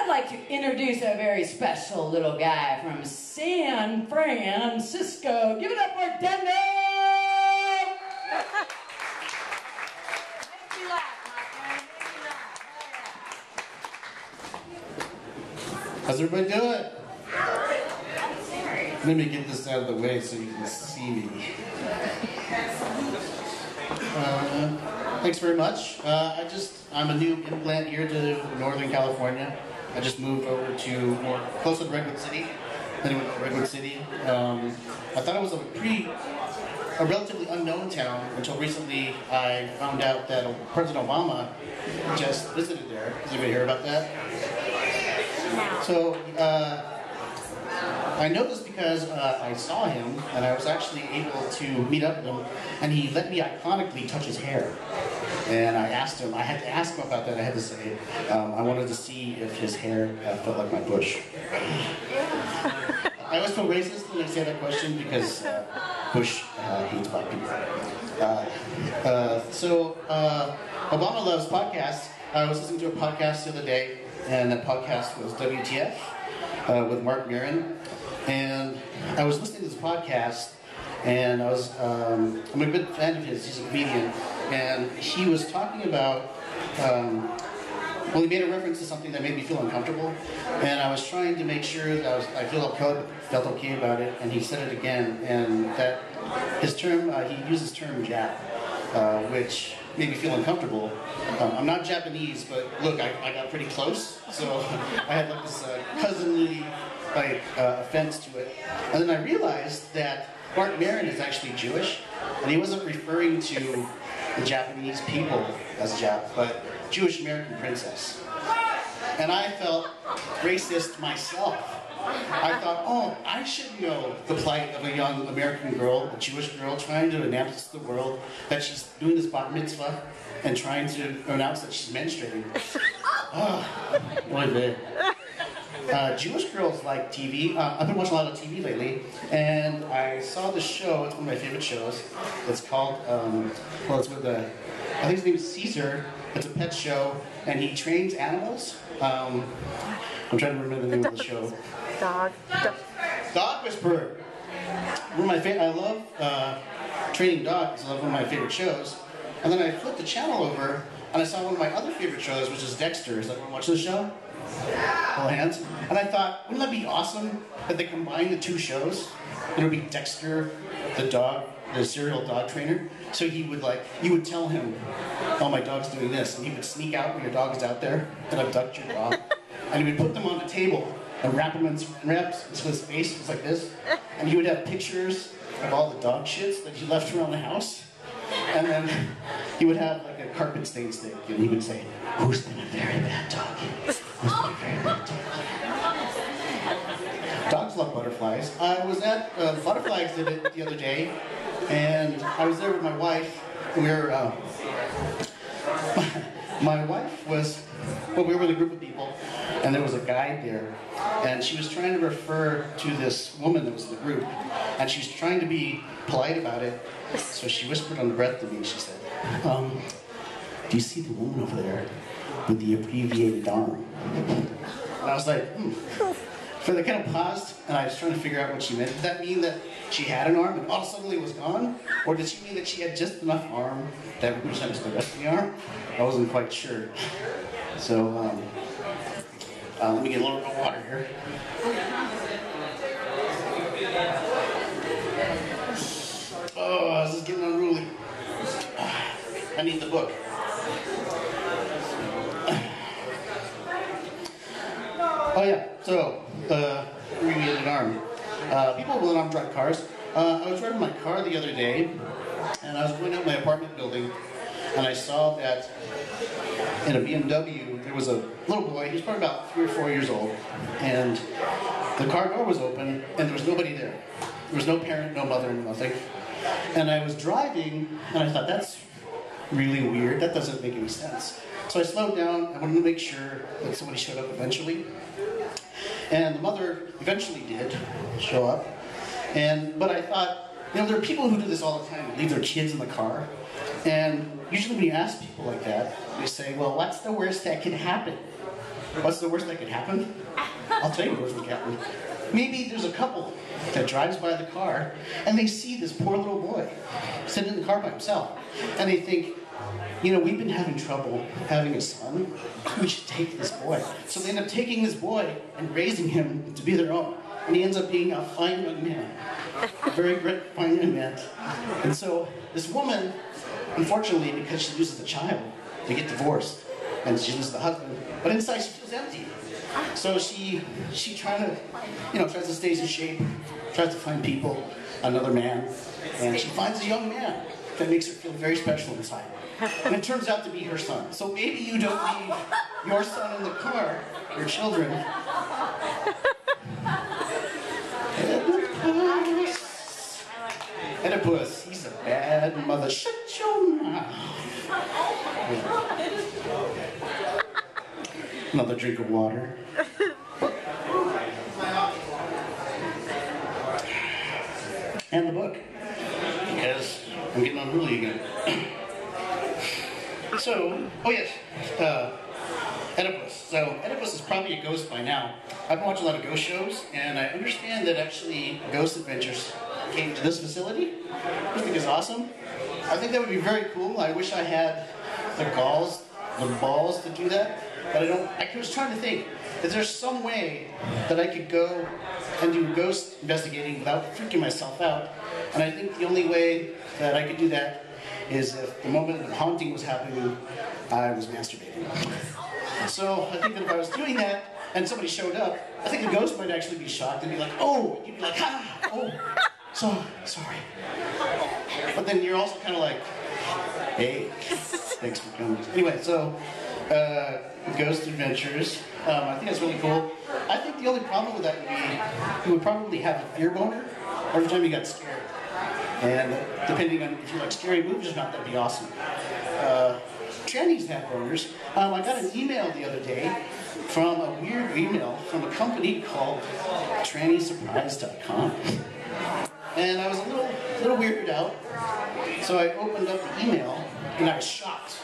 I'd like to introduce a very special little guy from San Francisco. Give it up for Dendo! Make me laugh, my friend. Make me laugh. How's everybody doing? I'm serious. Let me get this out of the way so you can see me. Thanks very much. I'm a new implant here to Northern California. I just moved over to more close to Redwood City. Then I went to Redwood City. I thought it was a relatively unknown town until recently I found out that President Obama just visited there. Does anybody hear about that? So, I know this because I saw him, and I was actually able to meet up with him, and he let me iconically touch his hair. And I asked him, I had to ask him about that, I had to say, I wanted to see if his hair felt like my bush. I always feel racist when I say that question because Bush hates black people. Obama loves podcasts. I was listening to a podcast the other day, and that podcast was WTF with Mark Maron. And I was listening to this podcast, and I'm a big fan of his. He's a comedian, and he was talking about. He made a reference to something that made me feel uncomfortable, and I was trying to make sure that I felt okay about it. And he said it again, and that his term he used his term Jap, which made me feel uncomfortable. I'm not Japanese, but look, I got pretty close, so I had like this cousinly offense to it. And then I realized that Mark Maron is actually Jewish, and he wasn't referring to the Japanese people as Jap, but Jewish American princess. And I felt racist myself. I thought, oh, I should know the plight of a young American girl, a Jewish girl, trying to announce to the world that she's doing this bat mitzvah and trying to announce that she's menstruating. Jewish girls like TV. I've been watching a lot of TV lately, and I saw this show. It's one of my favorite shows. It's called, it's with I think his name is Caesar. It's a pet show, and he trains animals. I'm trying to remember the name of the show. Dog Whisperer. I love training dogs. It's one of my favorite shows. And then I flipped the channel over, and I saw one of my other favorite shows, which is Dexter. Is everyone watching the show? All hands. And I thought, wouldn't that be awesome that they combine the two shows? It would be Dexter, the dog, the serial dog trainer. So you would tell him, oh, my dog's doing this. And he would sneak out when your dog is out there and abduct your dog. And he would put them on the table and wrap so his face was like this. And he would have pictures of all the dog shits that he left around the house. And then he would have like a carpet stain stick, and he would say, who's been a very bad dog? Who's been a very bad dog? Dogs love butterflies. I was at the butterfly exhibit the other day, and I was there with my wife. We were, my wife was, we were with a group of people, and there was a guide there, and she was trying to refer to this woman that was in the group, and she was trying to be polite about it, so she whispered under breath to me, she said, do you see the woman over there with the abbreviated arm? And I was like, So they kind of paused, and I was trying to figure out what she meant. Did that mean that she had an arm and all suddenly was gone? Or did she mean that she had just enough arm that represents the rest of the arm? I wasn't quite sure. So, let me get a little bit of water here. Oh, this is getting unruly. I need the book. Oh yeah, so, abbreviated arm. People will not drive cars. I was driving my car the other day, and I was going out my apartment building, and I saw that in a BMW, there was a little boy, he was probably about 3 or 4 years old, and the car door was open, and there was nobody there. There was no parent, no mother, nothing. And I was driving, and I thought, that's really weird, that doesn't make any sense. So I slowed down, I wanted to make sure that somebody showed up eventually. And the mother eventually did show up. But I thought, there are people who do this all the time, leave their kids in the car. And usually when you ask people like that, they say, well, what's the worst that can happen? What's the worst that could happen? I'll tell you what worst that could happen. Maybe there's a couple that drives by the car and they see this poor little boy sitting in the car by himself. And they think, you know, we've been having trouble having a son. We should take this boy. So they end up taking this boy and raising him to be their own. And he ends up being a fine young man. A very great fine young man. And so this woman, unfortunately, because she loses the child, they get divorced. And she loses the husband. But inside she feels empty. So she tries to stay in shape, tries to find people, another man, and she finds a young man that makes her feel very special inside. And it turns out to be her son. So maybe you don't leave your son in the car, your children. Oedipus, he's a bad mother. Shut your mouth. Another drink of water. And the book, because I'm getting unruly again. So, oh yes, Oedipus. So Oedipus is probably a ghost by now. I've been watching a lot of ghost shows, and I understand that actually Ghost Adventures came to this facility, which I think is awesome. I think that would be very cool. I wish I had the balls to do that. But I was trying to think, is there some way that I could go and do ghost investigating without freaking myself out? And I think the only way that I could do that is if the moment the haunting was happening, I was masturbating. So I think that if I was doing that and somebody showed up, I think the ghost might actually be shocked and be like, oh, you'd be like, ah, oh, so sorry. But then you're also kind of like, hey, thanks for coming. Anyway, so Ghost Adventures. I think that's really cool. I think the only problem with that would be you would probably have a fear boner every time you got scared. And depending on if you like scary movies or not, that'd be awesome. Trannies have boners. I got an email the other day from a weird email from a company called trannysurprise.com. And I was a little weirded out. So I opened up the email and I was shocked.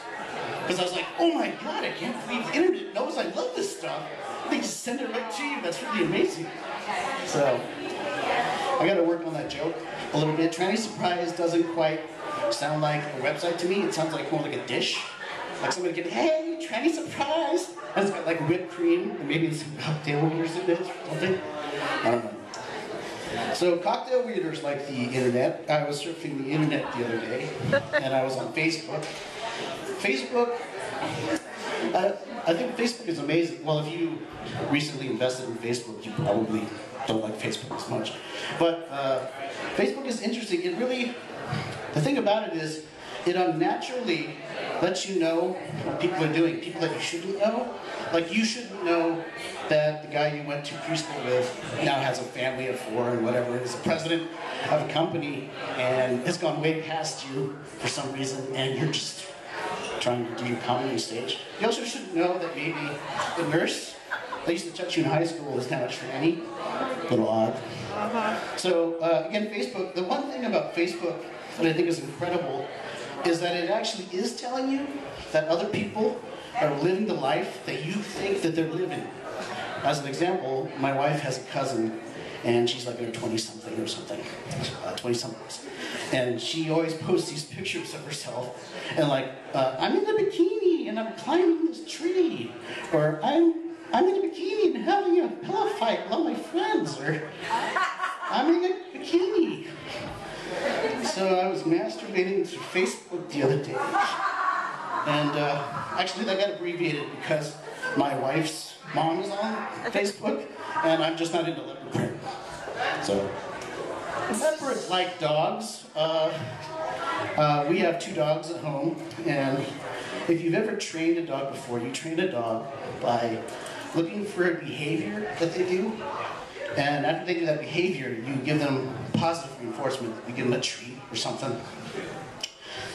Because I was like, oh my god, I can't believe the internet knows I love this stuff. They just send it right to you. That's really amazing. So, I got to work on that joke a little bit. Tranny Surprise doesn't quite sound like a website to me. It sounds like more like a dish. Like somebody get, hey, Tranny Surprise. And it's got like whipped cream and maybe some cocktail weeders in it or something. I don't know. So cocktail weeders like the internet. I was surfing the internet the other day and I was on Facebook. Facebook, I think Facebook is amazing. Well, if you recently invested in Facebook, you probably don't like Facebook as much. But Facebook is interesting. It really, the thing about it is, it unnaturally lets you know what people are doing, people that you shouldn't know. Like you shouldn't know that the guy you went to preschool with now has a family of 4 and whatever, is the president of a company and has gone way past you for some reason, and you're just trying to do your comedy on stage. You also should know that maybe the nurse that used to touch you in high school is now a tranny. A little odd. So again, Facebook, the one thing about Facebook that I think is incredible is that it actually is telling you that other people are living the life that you think that they're living. As an example, my wife has a cousin, and she's like in her 20-something or something, 20-somethings. And she always posts these pictures of herself, and like, I'm in a bikini and I'm climbing this tree, or I'm in a bikini and having a pillow fight with all my friends, or I'm in a bikini. So I was masturbating through Facebook the other day, and actually that got abbreviated because my wife's mom is on Facebook, and I'm just not into leopard print. So, leopards like dogs. We have 2 dogs at home, and if you've ever trained a dog before, you train a dog by looking for a behavior that they do, and after they do that behavior, you give them positive reinforcement. You give them a treat or something.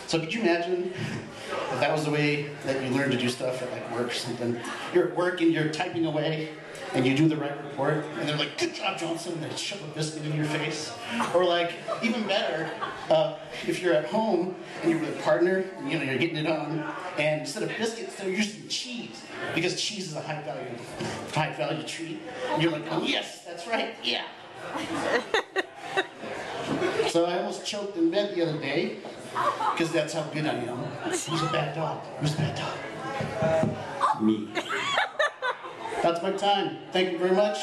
So could you imagine if that was the way that you learned to do stuff at like work or something? You're at work and you're typing away, and you do the right report, and they're like, "Good job, Johnson," and they shove a biscuit in your face. Or like, even better, if you're at home and you're with a partner, and, you know, you're getting it on, and instead of biscuits, they're using cheese, because cheese is a high value treat. And you're like, "Oh yes, that's right, yeah." So I almost choked in bed the other day, because that's how good I am. Who's a bad dog? Who's a bad dog? Me. That's my time. Thank you very much.